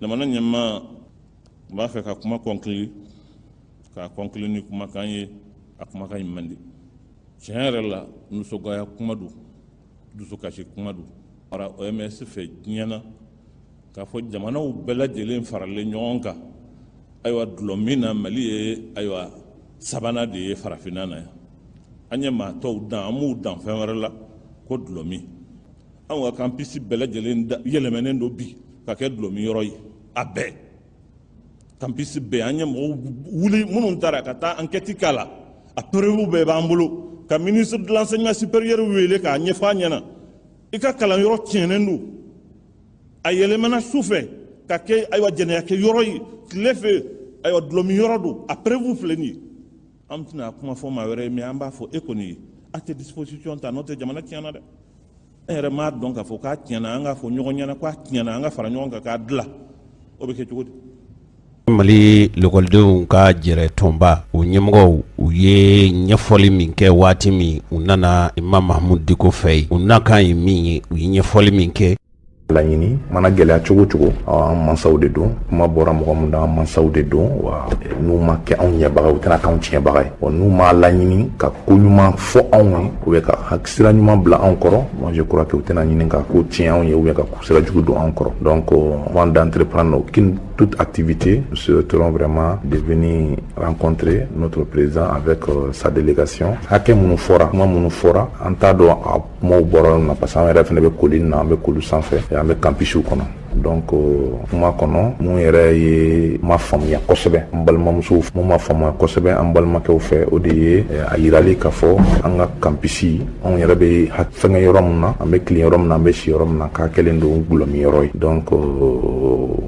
Jamana ɲɛmaa n b'a fɛ ka kuma conclure k'a conclure ni kumakan ye a kumakan in man di tiɲɛ yɛrɛ la nisɔngoya kuma don dusukasi kuma don ara OMS fɛ diɲɛ na k'a fɔ jamanaw bɛɛ lajɛlen faralen ɲɔgɔn kan ayiwa dulɔ min na Mali ye ayiwa sabanan de ye farafinna na yan an ye maa tɔw dan an m'u dan fɛn wɛrɛ la ko dulɔmi an ka campus bɛɛ lajɛlen yɛlɛmɛnen don bi ka kɛ dulɔmi yɔrɔ ye a bɛɛ campus bɛɛ an ye mɔgɔw wuli minnu taara ka taa enquête k'a la a preuve bɛɛ b'an bolo ka ministre de l'enseignement supérieur wele k'a ɲɛfɔ a ɲɛna i ka kalanyɔrɔ tiɲɛnen don a yɛlɛmana su fɛ ka kɛ ayiwa jɛnɛya kɛ yɔrɔ ye tile fɛ ayiwa dulɔmi yɔrɔ don a preuve filɛ nin ye an tɛna kuma fɔ maa wɛrɛ ye mais an b'a fɔ e kɔni a tɛ disposition ta n'o tɛ jamana tiɲɛna dɛ e yɛrɛ m'a dɔn k'a fɔ k'a tiɲɛna an k'a fɔ ɲɔgɔn ɲɛna k'a tiɲɛna an ka fara ɲɔgɔn kan k'a dilan o bɛ kɛ cogo di. Mali lakɔlidenw ka jɛrɛ tɔnba u ɲɛmɔgɔw u ye ɲɛfɔli min kɛ waati min u nana Imam Mahamudu Diko fɛ u nakan ye min ye u ye ɲɛfɔli min kɛ laɲini mana gɛlɛya cogo cogo an mansaw de don kuma bɔra mɔgɔ min na an mansaw de don wa n'u ma kɛ anw ɲɛbaga u tɛna k'anw tiɲɛbaga ye wa n'u ma laɲini ka ko ɲuman fɔ anw ye u bɛ ka sira ɲuman bila anw kɔrɔ moi je crois que u tɛna ɲini ka ko tiɲɛ anw ye ou bien ka sira jugu don anw kɔrɔ donc avant d'entreprendre toute activité nous souhaiterons vraiment de venir rencontrer notre président avec sa délégation hakɛ minnu fɔra kuma minnu fɔra an t'a dɔn a kumaw bɔra na parce que an yɛrɛ fana bɛ koli na an bɛ kolu sanfɛ an bɛ campus kɔnɔ donc kuma kɔnɔ mun yɛrɛ ye ma faamuya kosɛbɛ an balimamusow mun ma faamuya kosɛbɛ an balimakɛw fɛ o de ye a yirali k'a fɔ an ka campus anw yɛrɛ bɛ fɛngɛ yɔrɔ min na an bɛ kilen yɔrɔ min na an bɛ si yɔrɔ min na k'a kɛlen don gulɔmi yɔrɔ ye donc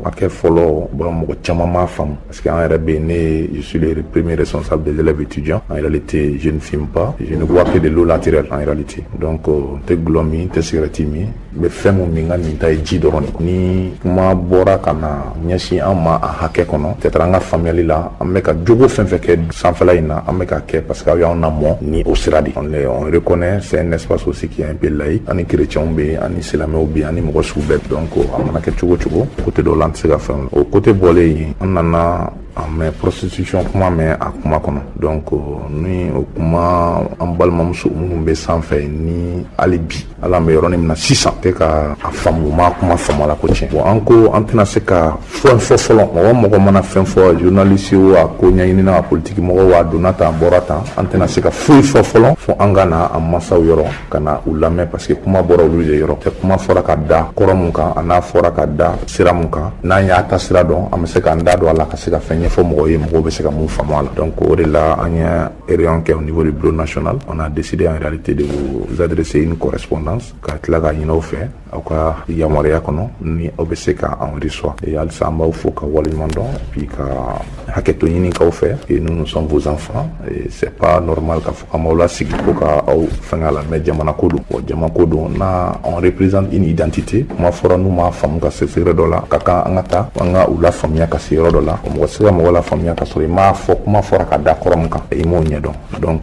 hakɛ fɔlɔ mɔgɔ caman m'a faamu parce que an yɛrɛ bɛ ne je suis le premier responsable des élèves étudiants en réalité je ne fume pas je ne bois que de l'eau naturelle en réalité donc n tɛ gulɔ min n tɛ cigarette min n bɛ fɛn mun min ka min ta ye ji dɔrɔn ni kuma bɔra ka na ɲɛsin an ma a hakɛ kɔnɔ peut-être an ka faamuyali la an bɛ ka jogo fɛn fɛn kɛ sanfɛla in na an bɛ ka kɛ parce que aw y'anw lamɔ ni o sira de on reconnaît c'est un espace aussi qui est un peu laïque ani chrétiens bɛ yen ani silamɛw bɛ yen ani mɔgɔ sugu bɛɛ donc a mana kɛ cogo cogo côté dɔw la an tɛ se ka fɛn o côté bɔlen yen an nana mais prostitution kuma mɛn a kuma kɔnɔ donc ni o kuma an balimamuso minnu bɛ sanfɛ ni hali bi ala an bɛ yɔrɔnin min na sisan tɛ ka a faamu ma kuma faamu la ko tiɲɛ bon an ko an tɛna se ka fɛn fɔ fɔlɔ mɔgɔ mana fɛn fɔ journaliste o a ko ɲɛɲini na a politique mɔgɔw a donna tan a bɔra tan an tɛna se ka foyi fɔ fɔlɔ fo an ka na an mansaw yɔrɔ ka na u lamɛn parce que kuma bɔra olu de yɔrɔ tɛ kuma fɔra ka da kɔrɔ mun kan a n'a fɔra ka da sira mun kan n'an y'a ta sira dɔn an bɛ se k'an da don a la ka se ka fɛn ɲɛfɔ mɔgɔw ye mɔgɔw bɛ se ka mun faamu a la donc o de la an ye réunion kɛ au niveau du bureau national on a décidé en réalité de vous adresser une correspondance ka tila ka ɲini aw fɛ aw ka yamaruya kɔnɔ ni aw bɛ se ka enregistré et halisa an b'aw fo ka waleɲuman dɔn puis ka hakɛto ɲini k'aw fɛ et nous sommes vos enfants et c'est pas normal k'a fɔ k'an b'aw lasigi ko ka aw fɛngɛ a la mais jamana ko don bon jamana ko don na on représente une identité kuma fɔra n'u m'a faamu ka se yɔrɔ dɔ la ka kan an ka taa an ka u lafaamuya ka se yɔrɔ dɔ la mɔgɔ se ka mɔgɔ lafaamuya ka sɔrɔ i m'a fɔ kuma fɔra ka da kɔrɔ mun kan i m'o ɲɛdɔn donc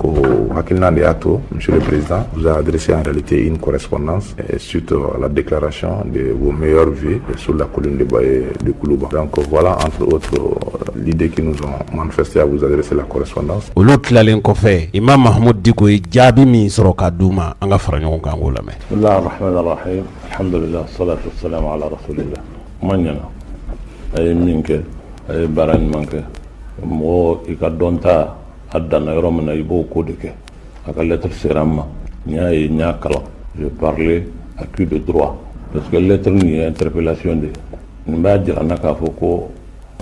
hakilina de y'a to monsieur le président vous a adressé en réalité une correspondance suite à la déclaration de vos meilleurs vœux sur la colline de Koulouba donc voilà entre autres l'idée qui nous ont manifesté à vous adresser la correspondance olu tilalen kɔfɛ Imam Mahamudu Diko ye jaabi min sɔrɔ ka d'u ma an ka fara ɲɔgɔn kan k'o lamɛn bismillahir rahmanir rahim alhamdulillah salatu wassalamu ala rasulillah ma ɲɛna a ye min kɛ a ye baara ɲuman kɛ mɔgɔ i ka dɔn ta a danna yɔrɔ min na i b'o ko de kɛ a ka lettre sera n ma n y'a ye n y'a kalan je parlais à cul de droit parce que lettre nin ye interpellation de nin b'a jira n na k'a fɔ ko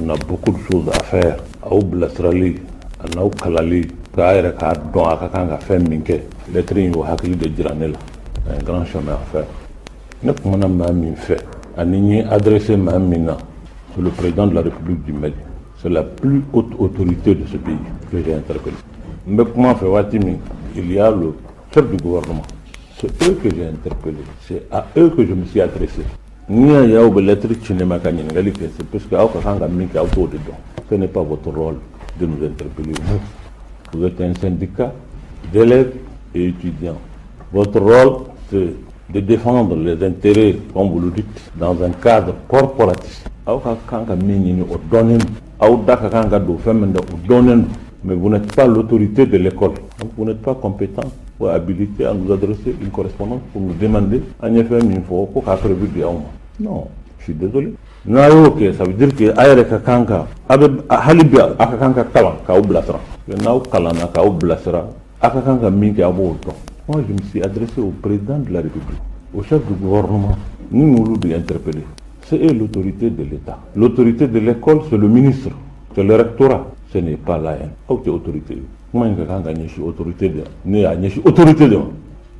on a beaucoup de choses à faire aw bilasirali a n'aw kalali k'a yɛrɛ k'a dɔn a ka kan ka fɛn min kɛ lettre in y'o hakili de jira ne la un grand chemin à faire ne kumana maa min fɛ ani n ye adressé maa min na c'est le président de la République du Mali. C'est la plus haute autorité de ce pays que j'ai interpellé. Mais comment faire Watimi? Il y a le chef du gouvernement. C'est eux que j'ai interpellé. C'est à eux que je me suis adressé. Nia ya ou lettre cinéma kanyengali que c'est parce que ce n'est pas votre rôle de nous interpeller. Vous êtes un syndicat d'élèves et étudiants. Votre rôle c'est de défendre les intérêts, comme vous le dites, dans un cadre corporatiste. aw ka kan ka min ɲini o dɔnnen do aw da ka kan ka don fɛn min da o dɔnnen do mais vous n'êtes pas l'autorité de l'école donc vous n'êtes pas compétent ou habilité à nous adresser une correspondance pour nous demander an ye fɛn min fɔ ko k'a prévu di aw ma non je suis désolé n'a y'o kɛ ça veut dire que a yɛrɛ ka kan ka a bɛ hali bi a ka kan ka kalan k'aw bilasira n'aw kalanna k'aw bilasira a ka kan ka min kɛ a b'o dɔn. Moi je me suis adressé au président de la République au chef du gouvernement ni n'olu de interpeller c'est l'autorité de l'État. L'autorité de l'école c'est le ministre, c'est le rectorat, ce n'est pas l'AN. Aw tɛ autorité kuma in ka kan ka ɲɛsin autorité de ne y'a ɲɛsin autorité de ma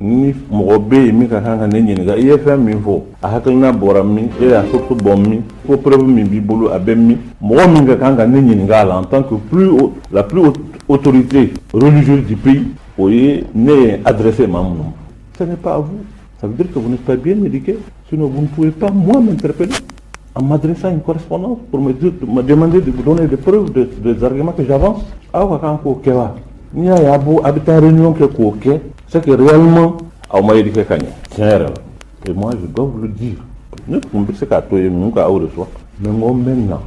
ni mɔgɔ bɛ yen min ka kan ka ne ɲininka i ye fɛn min fɔ a hakilina bɔra min e y'a source bɔ min ko preuve min b'i bolo a bɛ min mɔgɔ min ka kan ka ne ɲininka a la en tant que la plus haute autorité religieuse du pays o ye ne ye adressé maa minnu ma ce n'est pas à vous. Ça veut dire que vous n'êtes pas bien éduqué, sinon vous ne pouvez pas moi m'interpeller en m'adressant une correspondance pour me demander de vous donner des preuves des arguments que j'avance. Ah ouais, quand on kewa, ni a yabo habitant réunion que koke, c'est que réellement, on m'a éduqué kanya. Et moi je dois vous le dire. Ne pouvez pas qu'à toi et nous qu'à au reçoit, mais moi maintenant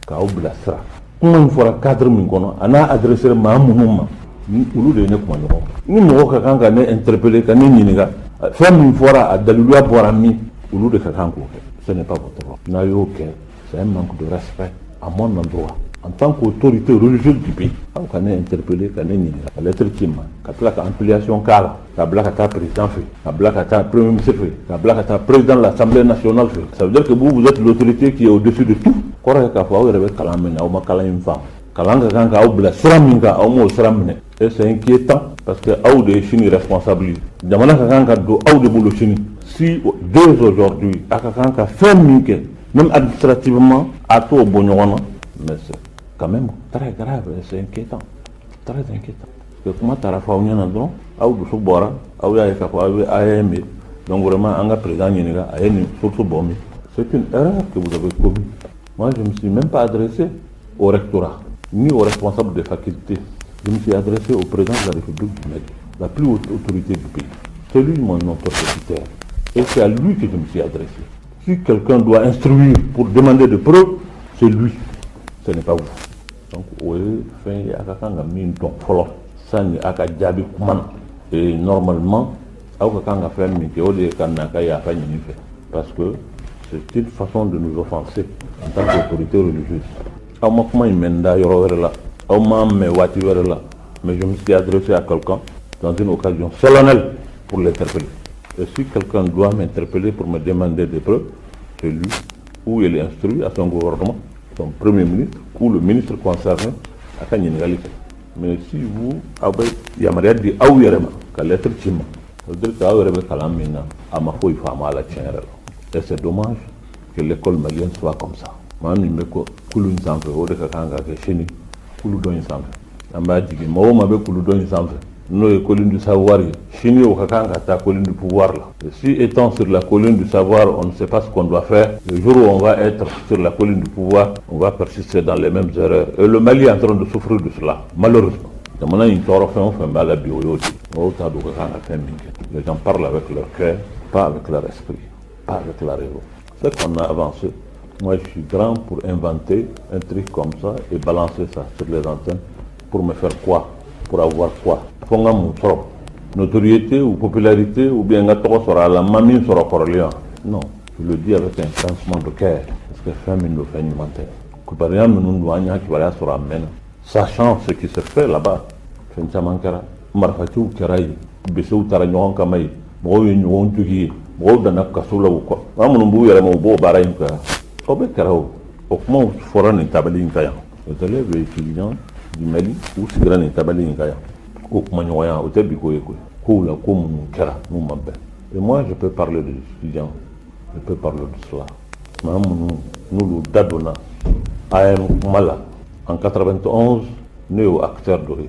qu'à au blasra. Comment il faut cadre min kono, on a adressé ma mouma. Ulu de ne kuma ɲɔgɔn ni mɔgɔ ka kan ka ne interpeller ka ne ɲininka fɛn min fɔra a daliluya bɔra min olu de ka kan k'o kɛ ce n'est pas votre rôle n'a y'o kɛ c'est un manque de respect à mon endroit en tant qu'autorité religieuse du pays aw ka ne interpeller ka ne ɲininka ka lettre ci ma ka tila ka ampliation k'a la ka bila ka taa président fɛ ka bila ka taa premier ministre fɛ ka bila ka taa président de l'Assemblée nationale fɛ ça veut dire que vous êtes l'autorité qui est au-dessus de tout kɔrɔ ye k'a fɔ aw yɛrɛ bɛ kalan min na aw ma kalan in faamu kalan ka kan k'aw bila sira min kan aw m'o sira minɛ et c'est inquiétant parce que aw de ye sini responsable jamana ka kan ka don aw de bolo sini si dès aujourd'hui a ka kan ka fɛn min kɛ même administrativement a t'o bɔ ɲɔgɔn na mais c'est quand même très grave et c'est inquiétant très inquiétant parce que kuma taara fɔ aw ɲɛna dɔrɔn aw dusu bɔra aw y'a ye k'a fɔ aw bɛ AEM ye donc vraiment an ka président ɲininka a ye nin source bɔ min c'est une erreur que vous avez commis. Moi je me suis même pas adressé au rectorat ni aux responsables des facultés. Je me suis adressé au président de la République du Mali, la plus haute autorité du pays. C'est lui mon interlocuteur. Et c'est à lui que je me suis adressé. Si quelqu'un doit instruire pour demander des preuves, c'est lui. Ce n'est pas vous. Donc, oui, il y a quelqu'un qui a mis une tonne follow. Ça, il y a quelqu'un qui a et normalement, il y a quelqu'un qui a fait un parce que c'est une façon de nous offenser en tant qu'autorité religieuse. Mais je me suis adressé à quelqu'un dans une occasion solennelle pour l'interpeller. Et si quelqu'un doit m'interpeller pour me demander des preuves, c'est lui, ou il est instruit à son gouvernement, son premier ministre, ou le ministre concerné, à Kanyingali. Mais si vous avez Yamaria dit Aouyerema, qu'à l'être Chima, ça veut dire qu'Aouyerema Kalamina, Amafo Ifama à la Tchénère. Et c'est dommage que l'école malienne soit comme ça. Mami meko kulu nsamfe ode kakanga ke chini kulu do nsamfe amba digi mo ma be kulu do nsamfe no e colline du savoir chini o kakanga ta colline du pouvoir là et si étant sur la colline du savoir on ne sait pas ce qu'on doit faire le jour où on va être sur la colline du pouvoir on va persister dans les mêmes erreurs et le Mali est en train de souffrir de cela malheureusement demana une toro fait on fait mal à biologie o ta do kakanga fait minke les gens parlent avec leur cœur pas avec leur esprit pas avec la raison c'est qu'on a avancé. Moi, je suis grand pour inventer un truc comme ça et balancer ça sur les antennes pour me faire quoi? Pour avoir quoi? Fonga mon trop. Notoriété ou popularité ou bien gâteau sera la mamie sera corrélée. Non, je le dis avec un pincement de cœur parce que famille nous fait alimentaire. Que par exemple, nous devons qui va sur la mène. Sachant ce qui se fait là-bas, Fenchamankara, Marfatou, Keraï, Bessou Taragnon Kamay, Moyo Nyon Tugi, Moyo Danakasula ou quoi. Amoumou Yaramobo Baraïnka. Au Bekarao, au moment où Foran est tabalé en Kaya, les élèves étudiants du Mali ou si grand est tabalé en Kaya, au Magnoyan, au Tebico, ou la Koum Kara, nous m'appelle. Et moi, je peux parler des étudiants, je peux parler de cela. Nous, Dadona, AM Mala, en 91, néo-acteurs dorés.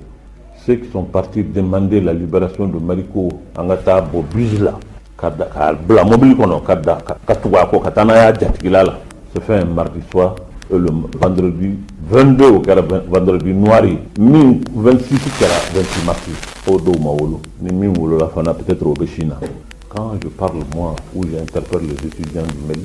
Ceux qui sont partis demander la libération de Mariko, Angata, Bobizla, Bla Mobile Kono, Katuako, Katanaya, Jatigilala. Se fait un mardi soir et le vendredi 22 au vendredi noir, 26 qui 26 mars au Domaolo, ni Mimolo la fana peut-être au Béchina. Quand je parle moi ou j'interpelle les étudiants du Mali,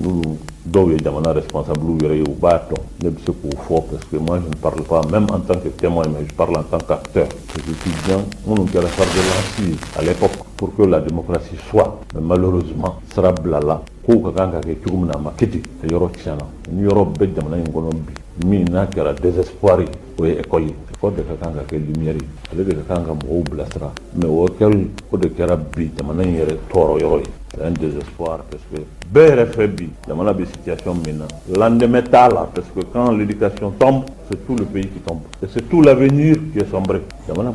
nous dont les jamana responsables ou bateau ne se pour parce que moi je ne parle pas même en tant que témoin mais je parle en tant qu'acteur. Les étudiants on nous faire de l'ancien à l'époque pour que la démocratie soit mais malheureusement sera blala ko ka kanga ke turumna makiti e yoro tiana ni yoro be jamana ngono bi mi na kala désespoir o école ko de ka kanga ke lumière ale de ka kanga mo blastra mais o kel ko de kera bi jamana yere toro yoro c'est un désespoir parce que BRFB, dans la situation maintenant, l'endemain là, parce que quand l'éducation tombe, c'est tout le pays qui tombe. Et c'est tout l'avenir qui est sombré. Ça nous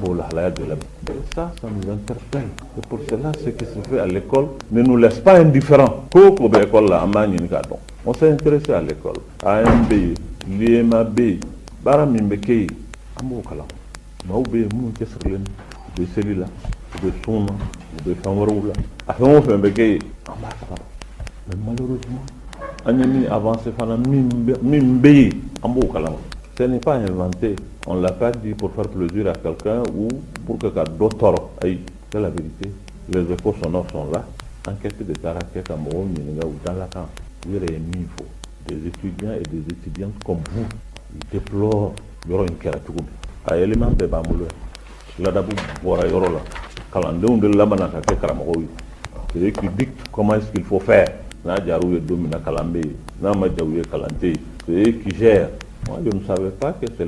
interpelle. Et pour cela, ce qui se fait à l'école ne nous laisse pas indifférents. On s'est intéressé à l'école. AMB, l'IMAB, Baramimbeke, Amokala. Maoube, Moukesrlen, de celui-là, de Souna, de Fanwaroula. On fait un béquet en bas. Mais malheureusement, on a avancé pendant Mimbe en Bokalam. Ce n'est pas inventé. On ne l'a pas dit pour faire plaisir à quelqu'un ou pour que d'autres aillent. C'est la vérité. Les échos sonores sont là. Enquête de Taraké, Cameroun, Ménéga ou dans la camp. Il y a des étudiants et des étudiantes comme vous. Ils déplorent. Il y aura une kératougoum. À l'élément de Bamoulou. Là d'abord, voilà, il y aura là. Kalandéon de Labanaka, Karamoui. C'est eux qui dictent comment est-ce qu'il faut faire. C'est eux qui gèrent. Moi, je ne savais pas que c'est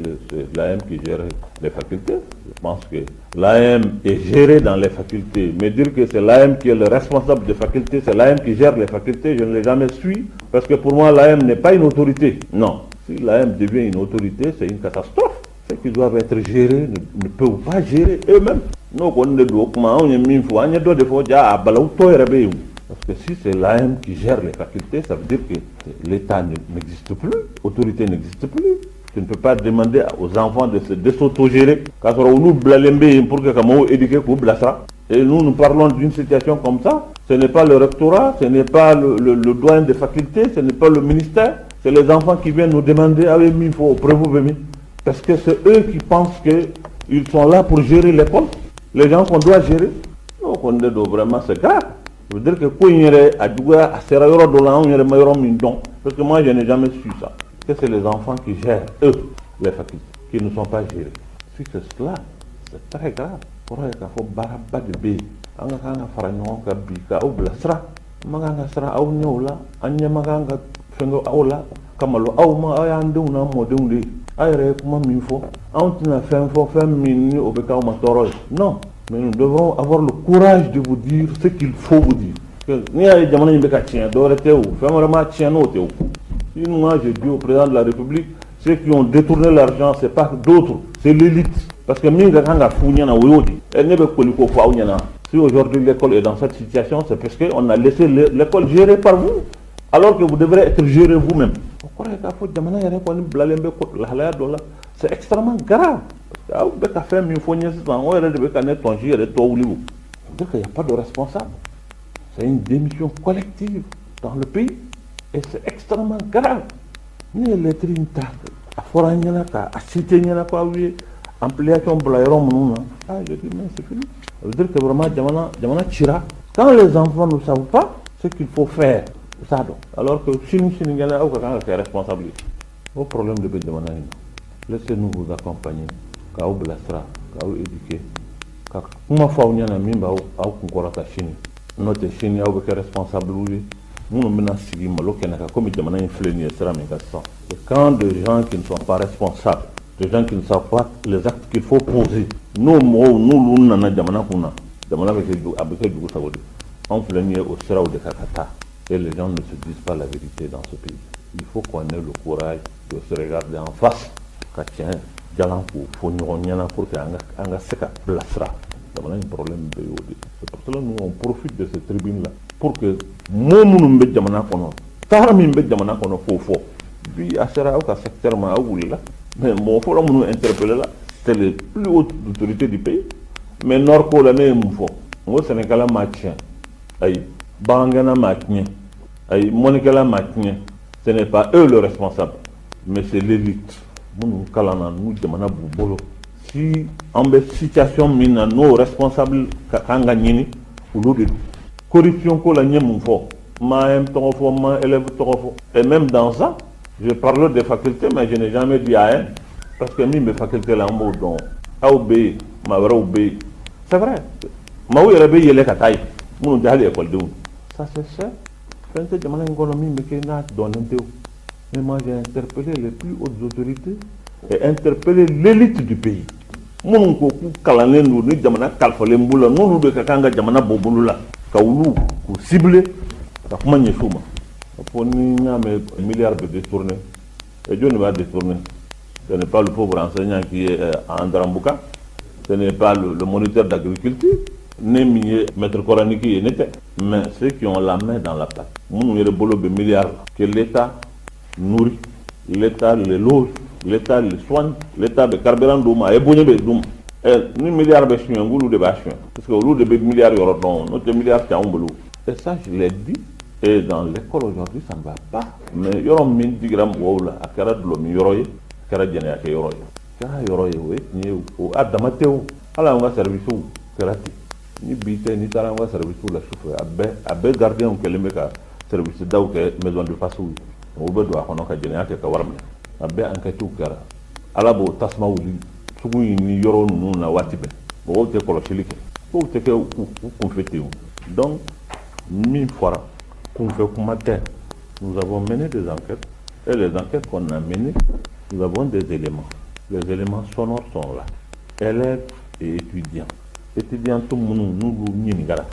l'AM qui gère les facultés. Je pense que l'AM est gérée dans les facultés. Mais dire que c'est l'AM qui est le responsable des facultés, c'est l'AM qui gère les facultés, je ne l'ai jamais su. Parce que pour moi, l'AM n'est pas une autorité. Non. Si l'AM devient une autorité, c'est une catastrophe. Ceux qui doivent être gérés ne peuvent pas gérer eux-mêmes. Parce que si c'est l'AM qui gère les facultés, ça veut dire que l'État n'existe plus, l'autorité n'existe plus. Tu ne peux pas demander aux enfants de s'autogérer. Quand on nous blalembe pour que nous éduquer pour blassa. Et nous parlons d'une situation comme ça. Ce n'est pas le rectorat, ce n'est pas le doyen des facultés, ce n'est pas le ministère. C'est les enfants qui viennent nous demander ah oui, il faut prévoir. Parce que c'est eux qui pensent qu'ils sont là pour gérer l'école. Les gens qu'on doit gérer. Donc on est vraiment c'est grave. Ça veut dire que quand il y a parce que moi je n'ai jamais su ça. Que c'est les enfants qui gèrent, eux, les facultés, qui ne sont pas gérés. Si c'est cela, c'est très grave. Pour eux, il faut baraba de bé. Anga kanga faranyon ka bika au blasra. Maganga sra au nyola, anya maganga fengo aula, kamalo au ma ayande una modunde. Ayre kuma minfo. Antina fenfo femini obeka ma toro. Non. Mais nous devons avoir le courage de vous dire ce qu'il faut vous dire. Si moi je dis au président de la République, ceux qui ont détourné l'argent, ce n'est pas d'autres, c'est l'élite. Parce que si aujourd'hui l'école est dans cette situation, c'est parce qu'on a laissé l'école gérée par vous, alors que vous devrez être géré vous-même. C'est extrêmement grave. Il n'y a pas de responsable. C'est une démission collective dans le pays et c'est extrêmement grave. Ni les trinta, à Foraniana, à Citeniana, ampliation Blayeron, ah, je dis, mais c'est fini. Ça veut dire que vraiment, Djamana Chira, quand les enfants ne savent pas ce qu'il faut faire, ça donc. Alors que Chinigana est responsable. Au problème de Djamana, laissez-nous vous accompagner. Kao blastra, kao éduquer. Uma fauniana mimba au kunkorata chini. Notre chini au beke responsable oui. Nous mena sigi maloke naka comme jamana influencer sera mégasan. Et quand des gens qui ne sont pas responsables, des gens qui ne savent pas les actes qu'il faut poser. Nous nana jamana kuna. Jamana avec du savodi. Influencer au sera ou de kakata. Et les gens ne se disent pas la vérité dans ce pays. Il faut qu'on ait le courage de se regarder en face. Tiens, pour que anga seka blasra. C'est un problème de yodi. C'est pour cela que nous on profite de cette tribune là pour que momunu mbe jamana kono tarami mbe jamana kono fofo bi asera au ka secteur ma awula mais mon faut nous interpeller là c'est les plus hautes autorités du pays mais nord ko la ne mfo ngo Sénégal matien ay bangana matien ay monikala matien ce n'est pas eux le responsable mais c'est l'élite. Nous nous demandons bolo. Si en situation mina nos responsables kanga nyini ou l'autre corruption ko la nyem fo AM Torofo, ma élève Torofo. Et même dans ça, je parle des facultés, mais je n'ai jamais dit AM. Parce que mes facultés là, on donc, AOB, ma vraie OB. C'est vrai. Ma oui, il y a les kataï. Nous, on a l'école de ça, c'est ça. Quand tu as l'économie, mais qui n'a donné un théo. Mais moi, j'ai interpellé les plus hautes autorités et interpellé l'élite du pays. Mon ko kalanen nous ni jamana kalfale mbula nous be kakanga jamana bobulula ka wulu ko ciblé ka kuma nyefuma pour ni ñame milliards de détournés et Dieu ne va détourner. Ce n'est pas le pauvre enseignant qui est en Drambuka, ce n'est pas le moniteur d'agriculture, ni le maître coranique qui est, mais ceux qui ont la main dans la pâte. Nous avons boulot de milliards que l'État nourrit, l'État les loge, l'État les soigne, l'État de carburant d'Ouma, et bonne besoin. Ni milliards de chiens, vous de bâches, parce que au lieu de milliards d'euros, notre milliard c'est un boulot. Et ça, je l'ai dit. Et dans l'école aujourd'hui, ça ne va pas. Mais il y aura 1000 grammes de à Kara de l'homme, il y aura Kara Djana qui yoroye. Kara yoroye, oui, ni au Adamateo, à la service ou Karati. Ni bite, ni taranga service ou la chauffeur. Abe gardien ou quel mec service d'au que maison de passou. Au besoin qu'on a Djana qui est kawarme. Abe enquête ou Kara. À la bo tasma ou Sugu ni yoro nous na watibe. Bon, te kolochilike. Pour te que confété. Donc, 1000 fois. Nous avons mené des enquêtes et les enquêtes qu'on a menées, nous avons des éléments. Les éléments sonores sont là. Élèves et étudiants. Étudiants, tout le monde nous n'igara.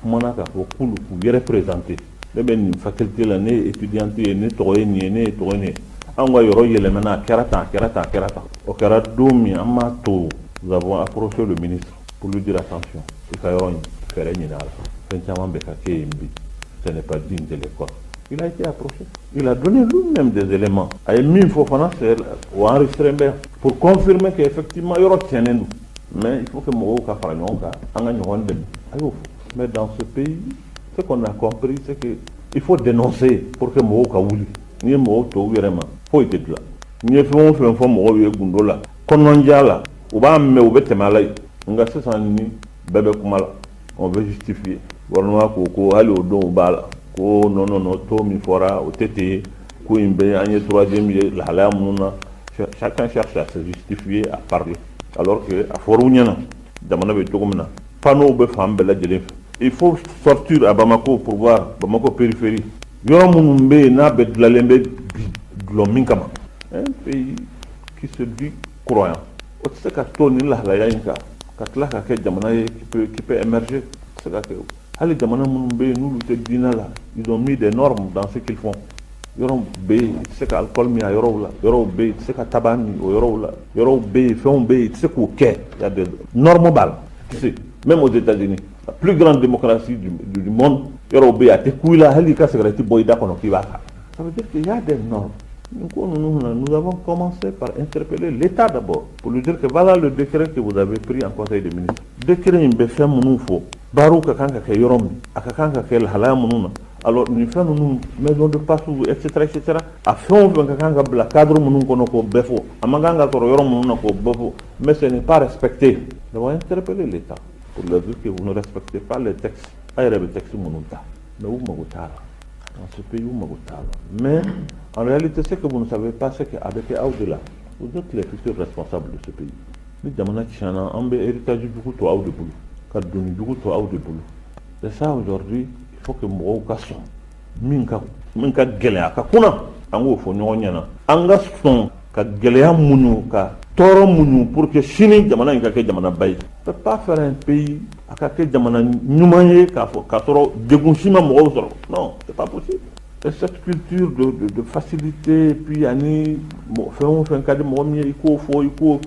Manaka, au coulu, pour représenter. Les ben faculté l'année étudiante est né, tourné. Anga yoro yelemena kerata. Au karadoumi amato. Nous avons approché le ministre pour lui dire attention. Il faut faire une nara. Ce n'est pas digne de l'école. Il a été approché. Il a donné lui-même des éléments. Il a mis ou enregistré pour confirmer qu'effectivement, il y aura nous. Mais il faut que Mohoka mais dans ce pays, ce qu'on a compris, c'est qu'il faut dénoncer pour que Mohoka ouli. Ni Mohoka vraiment. Faut être là. Ni faut faire un peu Mohoka Gundola. Kononjala. Ou ba me ou bete malay. Nga se sanni bébé kumala. On veut justifier. Warnoa ko ali o don bala ko non to mi fora o tete ko imbe anye troisième la hala mununa chacun cherche à se justifier à parler alors que à forunyana damana be togomna pano be fambe la jele il faut sortir à Bamako pour voir Bamako périphérie yoro munumbe na be dlalembe glominkama un pays qui se dit croyant o tsaka toni la hala yanka katla ka ke jamana qui peut émerger c'est que allez, ils ont mis des normes dans ce qu'ils font. Ils ont B, c'est qu'alcool mis à Yoro, B, c'est qu'à tabani, Yoro B, font B, c'est qu'il y a des normes balles. Tu sais, même aux États-Unis, la plus grande démocratie du monde, Yoro B, a été couillé là, ça veut dire qu'il y a des normes. Nous avons commencé par interpeller l'État d'abord, pour lui dire que voilà le décret que vous avez pris en Conseil des ministres. Décret fait mon faux. Barou kakanga ke yorom, akakanga ke halaya mununa. Alors nous faisons nous maison de passe etc. A fond kakanga bla cadre munun kono ko befo. Amaganga toro yorom mununa ko befo. Mais ce n'est pas respecté. Nous avons interpellé l'État pour leur dire que vous ne respectez pas les textes. Aïe les textes mununta. Mais où magotala? Dans ce pays où magotala. Mais en réalité ce que vous ne savez pas c'est qu'avec au-delà, vous êtes les futurs responsables de ce pays. Nous demandons que chana ambe héritage du coup toi ou de boulot. Et ça aujourd'hui, il faut que nous fassions. Minka gelea ka kuna ango fo nyonyana anga son ka gelea munu ka toro munu pour que chini jamana ka ke jamana bay. On peut pas faire un pays aka ke jamana nyumaye ka toro degunshima mo soro. Non, c'est pas possible. Et cette culture de facilité, puis ani fait un cas de momi il faut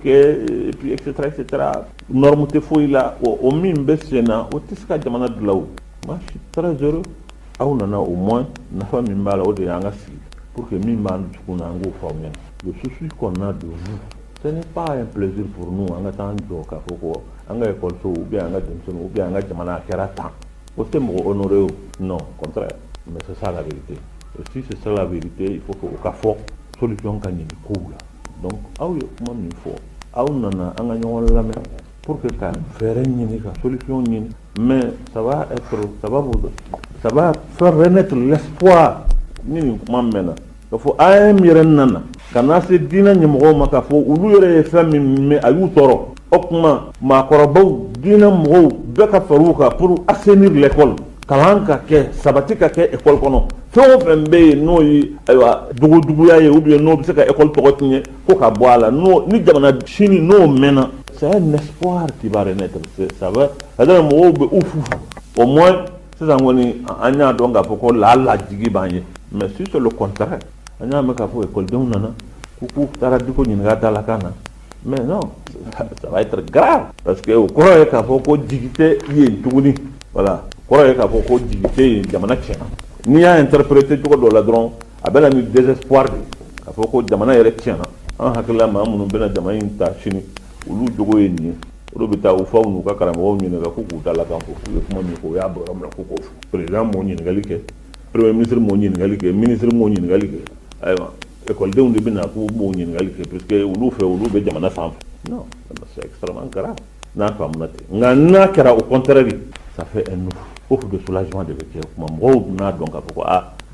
que et puis etc. Norme te faut là au mimbe sena au tiska jamana de là-haut. Moi je suis très heureux à on a au moins na fa mimba là au de yanga si pour que mimba nous kuna ngo formé. Le souci qu'on a de vous, ce n'est pas un plaisir pour nous en attendant ka foko anga école so ou bien anga demson ou bien anga jamana kerata. Au temo honoré non, contraire. Mais c'est ça la vérité. Et si c'est ça la vérité, il faut que au cas fort, solution gagne du coup là. Donc, il faut. On a un pour que ka fɛɛrɛ ɲini ka solution ɲini, mais ça va faire renaître l'espoir ni nin kuma mɛnna k'a fɔ AM yɛrɛ nana ka na se diinɛ ɲɛmɔgɔw ma k'a fɔ olu yɛrɛ ye fɛn min mɛn a y'u tɔɔrɔ, o kuma maakɔrɔbaw diinɛ mɔgɔw bɛɛ ka far'u kan pour assainir l'école, kalan ka kɛ, sabati ka kɛ école kɔnɔ, fɛn o fɛn bɛ yen n'o ye ayiwa dogoduguya ye ou bien n'o bɛ se ka école tɔgɔ tiɲɛ ko ka bɔ a la, ni jamana sini n'o mɛnna, c'est un espoir qui va renaître, ça va, c'est-à-dire mɔgɔw bɛ u fufu, au moins sisan kɔni an y'a dɔn k'a fɔ ko lajigi b'an ye, mais si c'est le contraire, an y'a mɛn k'a fɔ écoledenw nana k'u taara diko ɲininka dalakan na, mais non, ça va être grave, parce que o kɔrɔ ye k'a fɔ ko jigi tɛ yen tuguni, voilà, kɔrɔ ye k'a fɔ ko jigi tɛ yen, jamana tiɲɛna. N'i y'a interpréter cogo dɔ la dɔrɔn a bɛ na ni désespoir de k'a fɔ ko jamana yɛrɛ tiɲɛna, an hakilila maa minnu bɛna jamana in ta sini olu jogo ye nin ye, olu bɛ taa u faw n'u ka karamɔgɔw ɲininka ko k'u dalakan fɔ, k'u ye kuma min fɔ o y'a bɔra min na ko k'o fɔ, président m'o ɲininkali kɛ, premier ministre m'o ɲininkali kɛ, ministre m'o ɲininkali kɛ, ayiwa écoledenw de bɛ na k'u m'o ɲininkali kɛ parce que olu fɛ olu bɛ jamana sanfɛ, non, c'est extrêmement grave, n'a faamuna ten, nka n'a kɛra au contraire ça fait un offre de soulagement de bɛ kɛ, kuma mɔgɔw n'a dɔn k'a fɔ ko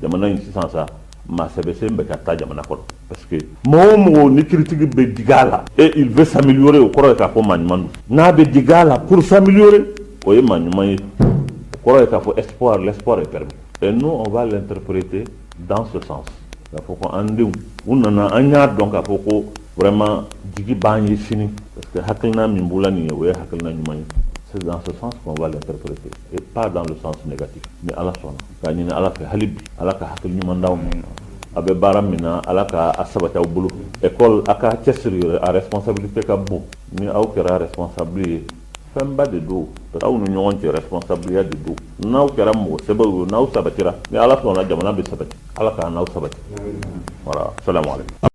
jamana in sisan sa maa sɛbɛsen bɛ ka taa jamana kɔnɔ, parce que mɔgɔ o mɔgɔ ni critique bɛ dig'a la et il veut s'améliorer, o kɔrɔ ye k'a fɔ maa ɲuman don, n'a bɛ dig'a la pour s'améliorer o ye maa ɲuman ye, o kɔrɔ ye k'a fɔ espoir, l'espoir est permis, et nous on va l'interpréter dans ce sens, k'a fɔ ko an denw u nana an y'a dɔn k'a fɔ ko vraiment jigi b'an ye sini, parce que hakilina min b'u la nin ye o ye hakilina ɲuman ye. C'est dans ce sens qu'on va l'interpréter et pas dans le sens négatif. Mais Allah sɔnna k'a ɲini Ala fɛ hali bi Ala ka hakili ɲuman d'aw ma, a bɛ baara min na Ala ka a sabati aw bolo, école a ka cɛsiri a responsabilité ka bon, ni aw kɛra responsable ye fɛnba de don, aw ni ɲɔgɔn cɛ responsabilité de don, n'aw kɛra mɔgɔ sɛbɛw ye n'aw sabatira ni Ala sɔnna jamana bɛ sabati, Ala k'an n'aw sabati. Voilà, salamu aleykum.